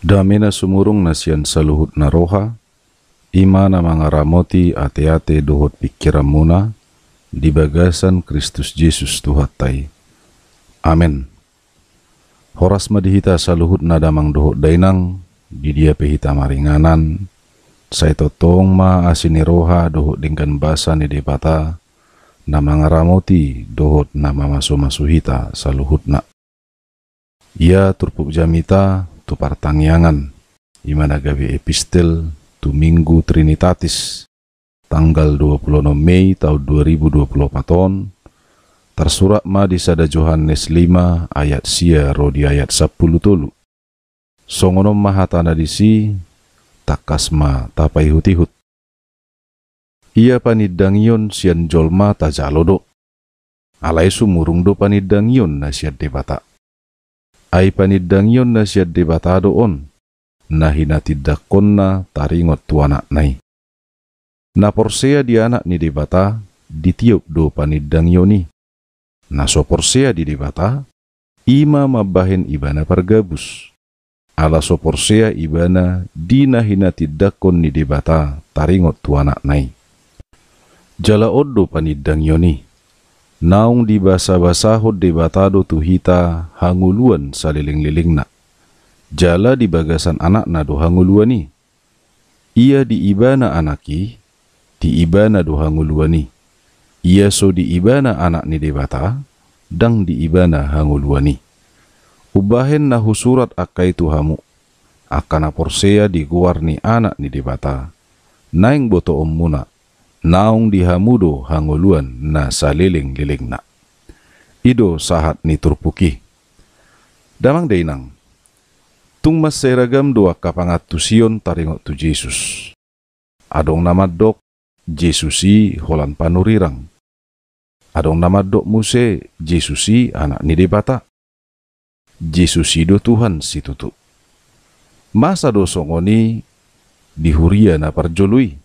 Damena sumurung nasian saluhut naroha, ima na mangaramoti ate-ate dohot pikiran muna, di bagasan Kristus Yesus Tuhatai. Amen. Horas madihita saluhut na damang dohot dainang, di dia pehita maringanan, say totong ma asiniroha dohot dingkan basa ni debata, na mangaramoti dohot na mamaso-masuhita saluhut na. Ia turpuk jamita, tu partangyangan, imana gawi epistel tu Minggu Trinitatis, tanggal 26 Mei tahun 2024, tersurat ma di sada Yohanes 5 ayat sia ro di ayat 10 tolu. Songonom mahatana disi, takas ma tapai hutihut. Ia panidangyon sian jolma tajalodo, alai sumurung do panidangyon na siad debata. Ai panidangyon na siad debata doon, na hinatidakon na taringot tuanak nai. Na porsea di anak ni debata, ditiup do panidangyoni. Na so porsea di debata, ima mabahen ibana pargabus. Ala so porsea ibana di na hinatidakon ni debata, taringot tuanak nai. Jala odo panidangyoni. Naung di basa-basahod debatado tuhita hanguluan saliling-liling na. Jala di bagasan anak na do hanguluani. Ia di ibana anaki, di ibana do hanguluani. Ia so di ibana anak ni debata, dang di ibana hanguluani. Ubahen na husurat akai tuhamu, akana porsea di guar ni anak ni debata. Naing boto muna. Naung dihamudo hanguluan na saliling-liling na. Ido sahat ni turpuki. Damang dainang. Tung mas seragam doa kapangat tu Sion taringot tu Jesus. Adong nama dok Jesusi holan panurirang. Adong nama dok Muse Jesusi anak ni debata. Jesusi do Tuhan si tutu. Masa do songoni dihuria na parjolui.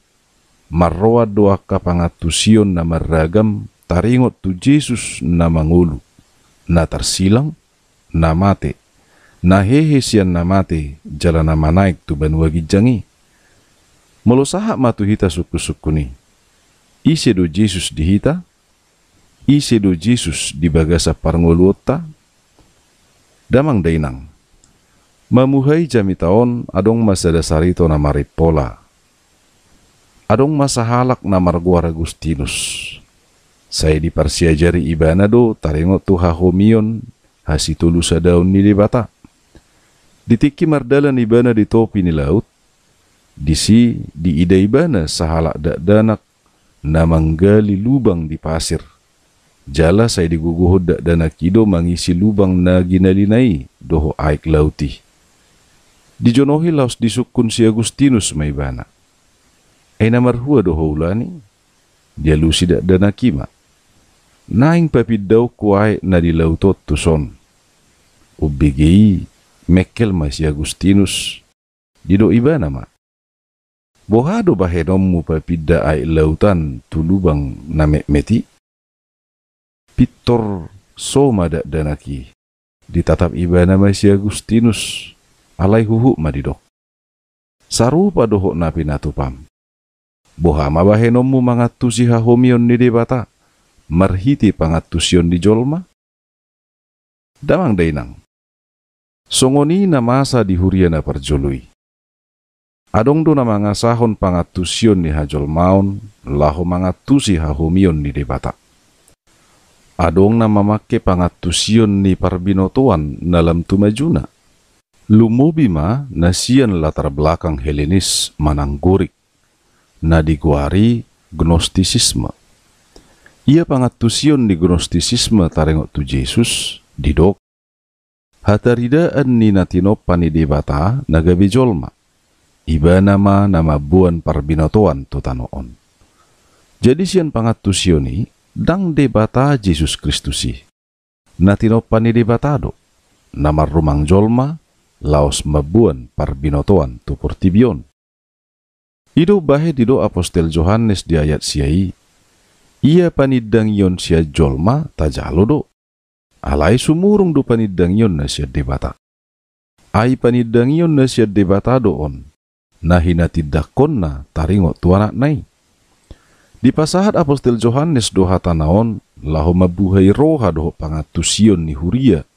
Marroa doa kapangatusion na maragam taringot tu Jesus na mangulu, na tarsilang, na mate, na hehesian na mate, jala na manaik tu banwa gijangi. Molosaha matuhita suku-suku ni. Ise do Jesus dihita, ise do Jesus di bagasa parnguluota, damang dainang. Mamuhay jami taon adong masa dasarito na maripola. Adong masahalak na marguar Agustinus. Saya di parsiajari ibana do taringot tu hahomion hasitulu sa daun ni debata. Ditiki mardalan ibana di topi ni laut. Disi di ida ibana sahalak danak na manggali lubang di pasir. Jala saya diguguhod danak ido mangisi lubang na ginalinai doho aik lauti. Dijonohi laos disukun si Agustinus may ibana. Ay namarhua do hulani, dia lusi da nakima. Naing papidaw kuay na dilautot tuson. Ubigay, mekel mas Agustinus, dido iba nama. Bohado bahenom mo papida ay lautan tulubang na meti? Pitor soma da naki, ditatap iba nama si Agustinus, alay huhu madidok. Sarupa doho na pinatupam. Boha mabahenom mo mga tusi hahomion ni debata, marhiti pangatusyon di jolma. Damang dainang. Songoni na masa di huria na parjoloy. Adong do na mga sahon pangatusyon ni hajolmaon, laho mga tusi hahomion ni debata. Adong na mamake pangatusyon ni parbinotuan nalam tumajuna. Lumubi ma na siyan latar belakang Helenis mananggurik. Na diguari gnostisisme. Ia pangatusion di gnostisisme taringot tu Jesus, didok. Hataridaan ni natino panidebata nagabi jolma. Iba nama buan parbinotoan tu tanoon. Jadi sian pangatusioni, dang debata Jesus Kristusi. Natino panidebatado, nama rumang jolma, laos mabuan parbinotoan tu portibion. Ido bahe dido apostel Yohanes di ayat siai. Ia panidangyon siya jolma tajalo do. Alai sumurung do panidangyon na siya debata. Ai panidangion na siya debata doon, na hinatidakon na taringot tuanak nai. Di pasahat Apostol Johannes doha tanaon, laho mabuhay roha doho pangatusion ni huria,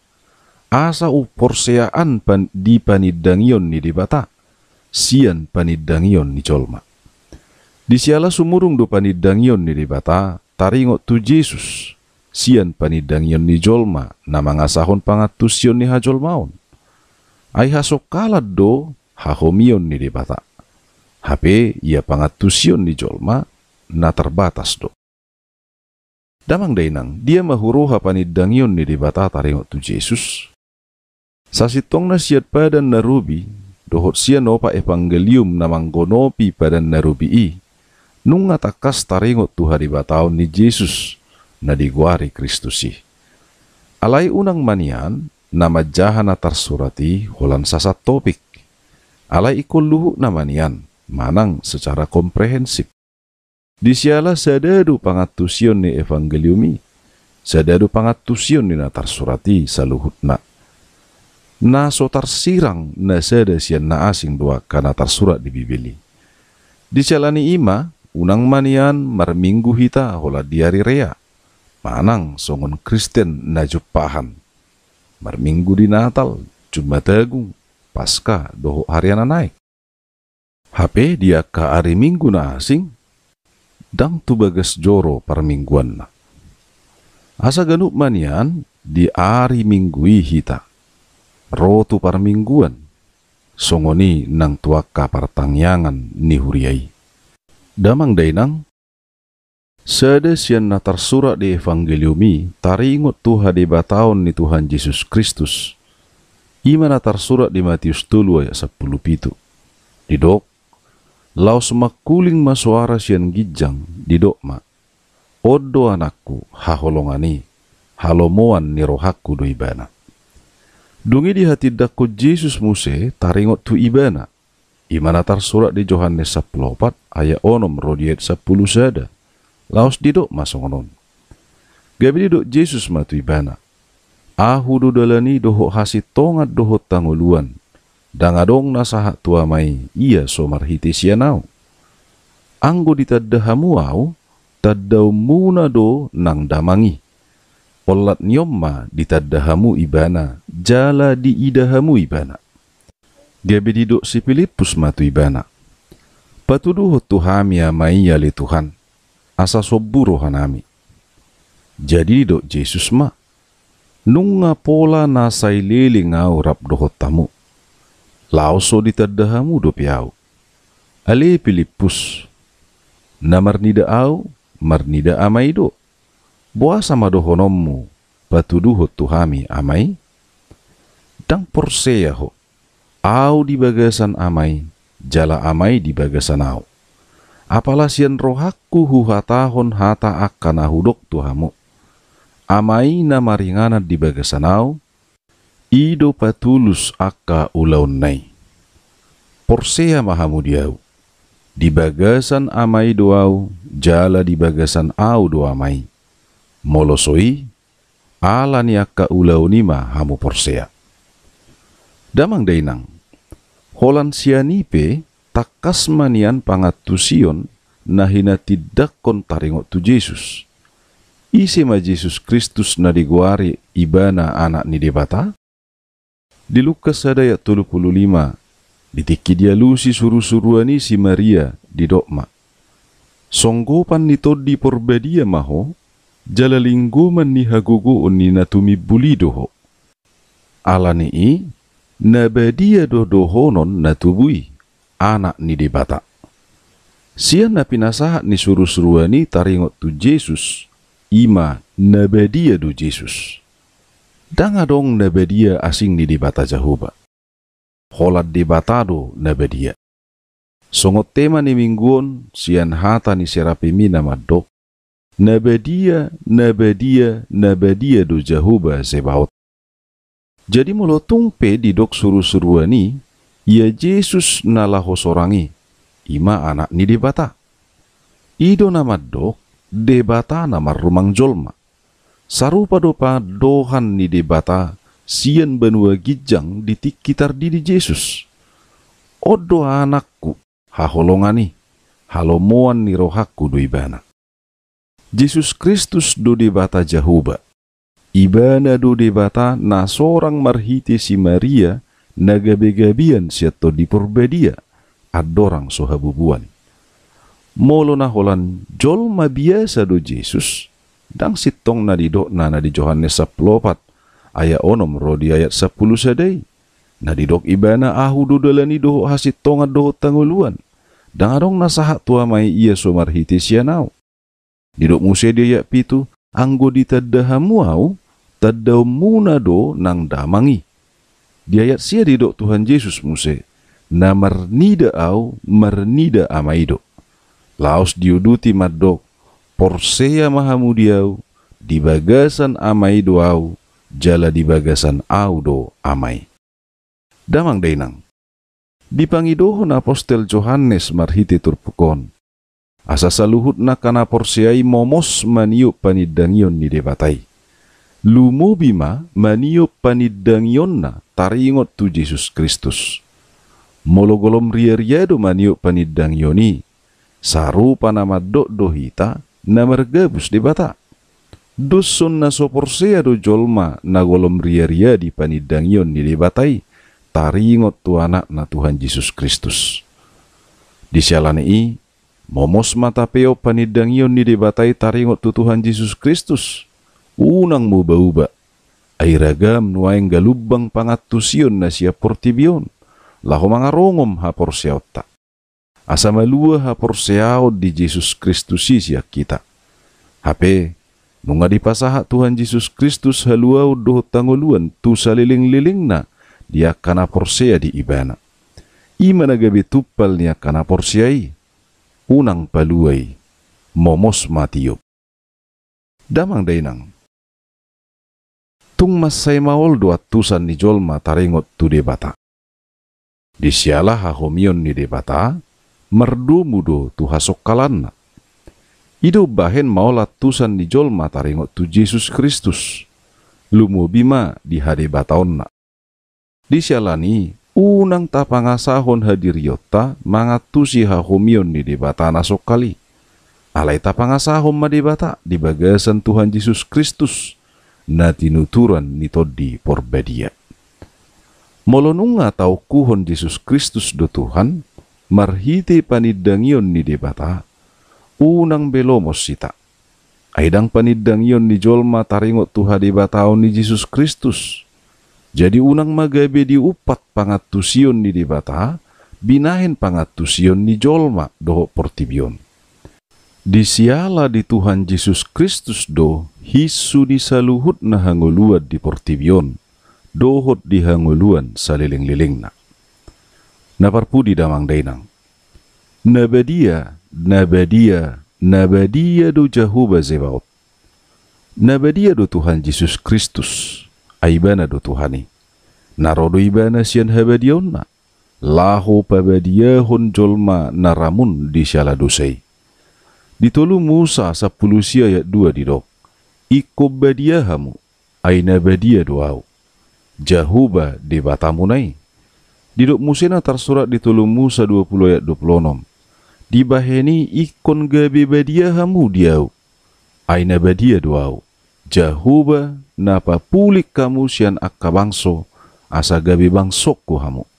asa uporseaan di panidangion ni debata, sian panidangion ni jolma. Di siala sumurung do panidangion ni debata, taringot tu Jesus, sian panidangion ni jolma, na mangasahon pangatusion ni hajolmaon. Ay hasokalad do hahomion ni debata. Hape ia pangatusion ni jolma na terbatas do. Damang dainang, dia mahuroha panidangion ni debata taringot tu Jesus. Sasitong na siyat padan narubi, dohot siya no pa evangelium na manggonopi padan narubi i, nung ngatakas taringot tu hadibataon ni Jesus na diguari Kristusi. Alay unang manian, na madjahan na tarsurati holan sasat topik. Alay ikuluhu na manian, manang secara komprehensif. Di siala sadadu pangatusion ni evangeliumi, sadadu pangatusion ni natarsurati saluhut na. Na so tarsirang na sada siyan na asing dua kana tarsurat di Bibili. Di siala ni ima, unang manian marminggu hita hola diari rea, manang songon Kristen na jupahan. Marminggu di Natal, Jumat Agung, Paskah, doho harian naik. HP dia ka hari Minggu na asing, dang tu bagas joro parmingguan na. Asa ganuk manian di hari Minggui hita, rotu parmingguan, songoni nang tuaka partangyangan ni huriai. Damang dainang, sada siyan na tarsurat di evangeliumi, taringot tuha di bataon ni Tuhan Yesus Kristus. Ima na tarsurat di Matius 2 ayat 17. Didok, laos makuling masuara siyan gijang, didok ma, odo anakku haholongani, halomoan ni rohaku do ibana. Dungi di hati dakku Yesus Muse, taringot tu ibana. Ima na tarsurat di Yohanes 14 ayat 6 rodiet 10 sada. Laos didok masongonon. Gabi didok Jesus matu ibana. Ahu do dalani doho hasi tongat doho tanguluan. Dangadong nasahat tua mai ia so marhiti sianau. Anggo ditadahamu au, tadau muna do nang damangi. Polat nyomma ditadahamu ibana, jala di idahamu ibana. Gabi didok si Filipus matu ibana. Patuduh tuhami amai yali Tuhan. Asa soburo hanami. Jadi dok Jesus ma, nunga pola nasai lele ngau rap dohot tamu. Lauso ditadahamu do piau. Ale Filipus, na marnida au, marnida amai do. Boa sama dohonommu, patuduhot tuhami amai. Dang porseya ho, au di bagasan amai, jala amai di bagasan au. Apalah sian rohaku huhatahon hata akan ahudok tuhamu. Amai na maringana di bagasanau, ido patulus akka ulaun nai. Porsea mahamu diau. Di bagasan amai doau, jala di bagasan au do amai. Molosoi, ala ni akka ulaunima hamu porsea. Damang dainang, holan sianipe, takas manian pangatusion na hinatidakon taringot tu Jesus. Isi ma Jesus Kristus na diguari ibana anak ni debata. Di Lukas ayat 35, ditiki dia lusi suru-suruani si Maria di dokma. Songgopan ni todi porbadia maho, jalalingguman ni haguguun ni natumi bulidoho. Alani i, nabadia dodohonon natubui. Anak ni debata. Sian na pinasahat ni suru-suruani taringot tu Jesus, ima nabadia do Jesus. Dangadong nabadia asing ni debata Jahoba. Holat debatado nabadia. Songot tema ni mingguon, sian hata ni serapimi nama dok. Nabadia, nabadia, nabadia do Jahoba Zebaot. Jadi molotung pe di dok suru-suruani, ia Jesus nalaho sorangi, ima anak ni debata. Ido nama dok, debata nama rumang jolma. Sarupa dopa dohan ni debata, sian banua gijang di tikitar di Jesus. Odo anakku, haholongani, halomoan ni rohaku do ibana. Jesus Kristus do debata Jahoba. Ibana do debata na sorang marhiti si Maria nagabegabian siato di purbedia adorang sohabubuan. Molo na holan jolma biasa do Jesus, dang sitong na didok na di Yohanes 14 ayat 6 rodi ayat 10 sadai. Na didok ibana ahu do dalani do hasitong do tanguluan. Dang adong nasahat tua mai ia somarhiti sianau. Didok muse dia yak pitu, anggo ditadahamu au, tadau munado nang damangi. Di ayat sia didok Tuhan Yesus muse, na mernida au, mernida amaido. Laos diuduti madok, porsea mahamu diau, di bagasan amaido au, jala di bagasan au do amai. Damang dainang, dipangidohon apostel Yohanes marhiti turpukon. Asa saluhut na kana porsiai momos maniup panidangyon ni debatai. Lumobima maniup panidangyon na taringot tu Jesus Kristus. Mologolom ria-riado maniup panidangyoni. Sarupa nama dohita na margabus debata. Dusun na soporsea do jolma na golom ria-ria di panidangyon ni debatai. Taringot tu anak na Tuhan Yesus Kristus. Di sialani momos mata peo panidangyon ni debatai taringot tu Tuhan Yesus Kristus. Unang muba-uba. Ay ragam nuaeng galubang pangatusion na siya portibion. Laho mga rongom ha porsiaot ta. Asa malua ha porsiaot di Yesus Kristus siya kita. Hape, nunga dipasaha Tuhan Yesus Kristus haluaw do tanguluan tu saliling-liling na dia kana porsea di ibana. Ima nagabi tupal niya kana porsiai. Unang paluay, momos matiyop. Damang dainang. Tung masay maol do atusan ni jolma taringot tu debata. Di siala hahomion ni debata, merdu mudo tu hasok kalanna. Ido bahen maol atusan ni jolma taringot tu Jesus Kristus. Lumobima di hadebataonna. Di sialani, unang tapangasahon hadiriota mangatusi hahomion ni debata nasok kali. Alay tapangasahon madebata di bagasan Tuhan Yesus Kristus na tinuturan ni todi porbadia. Molonunga tau kuhon Yesus Kristus do Tuhan marhiti panidangyon ni debata unang belomos sita. Aidang panidangyon ni jolma taringot tu hadebataon ni Yesus Kristus. Jadi unang magabe di upat pangatusion ni debata, binahin pangatusion ni jolma doho portibion. Di siala di Tuhan Yesus Kristus do, hisu di saluhut na hanguluad di portibion, dohot di hanguluan saliling-liling na. Naparpudi damang dainang. Nabadia do Jehovah Zebaot. Nabadia do Tuhan Yesus Kristus. Aibana do Tuhani. Narodo ibana sian habadion na. Laho pabadiahon jolma naramun di syala dosai. Ditolu Musa 10 ayat 2 didok. Iko badiahamu, aina badia doau. Jahuba di batamunai. Didok musena tersurat ditolu Musa 20 ayat 26. Dibaheni ikon gabe badiahamu diau. Aina badia doau. Jahuba napa pulik kamu sian akka bangso asa gabi bangsokku hamu.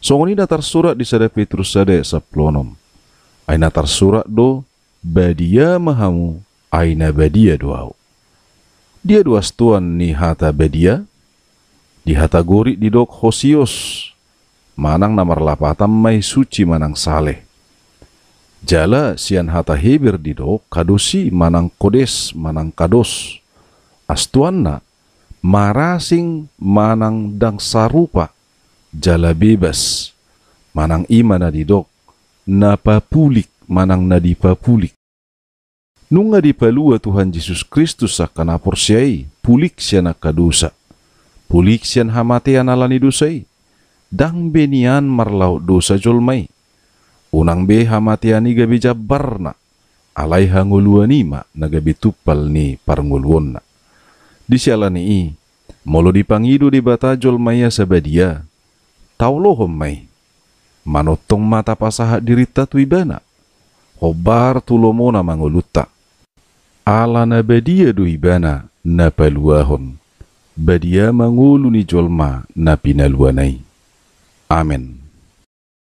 Songoni datar surat di sada Petrus sada 10. Aina tar surat do badia mahamu aina badia doau. Dia duas tuan ni hata badia di hata gori di dok Hosios manang namar lapatam mai suci manang saleh. Jala sian hata Heber di dok kadosi manang kodes manang kados. Astuanna marasing manang dang sarupa jala bebas manang imana didok napapulik manang nadipapulik. Nunga dipalua Tuhan Yesus Kristus akan aporsiai pulik siya nakadosa. Pulik siya hamatean alani dosai. Dang benian marlaw dosa jolmai. Unang be hamatean ni gabi jabarna. Alay hanguluan ima na gabi tupal ni parnguluan na. Di siala ni Molo dipangidu di batajol maya sabadia, taulohom may, manotong mata pasaha dirita tuibana, hobar tulomo na manguluta. Ala na badia duibana na paluahon, badia mangulu ni jolma na pinaluanay. Amen.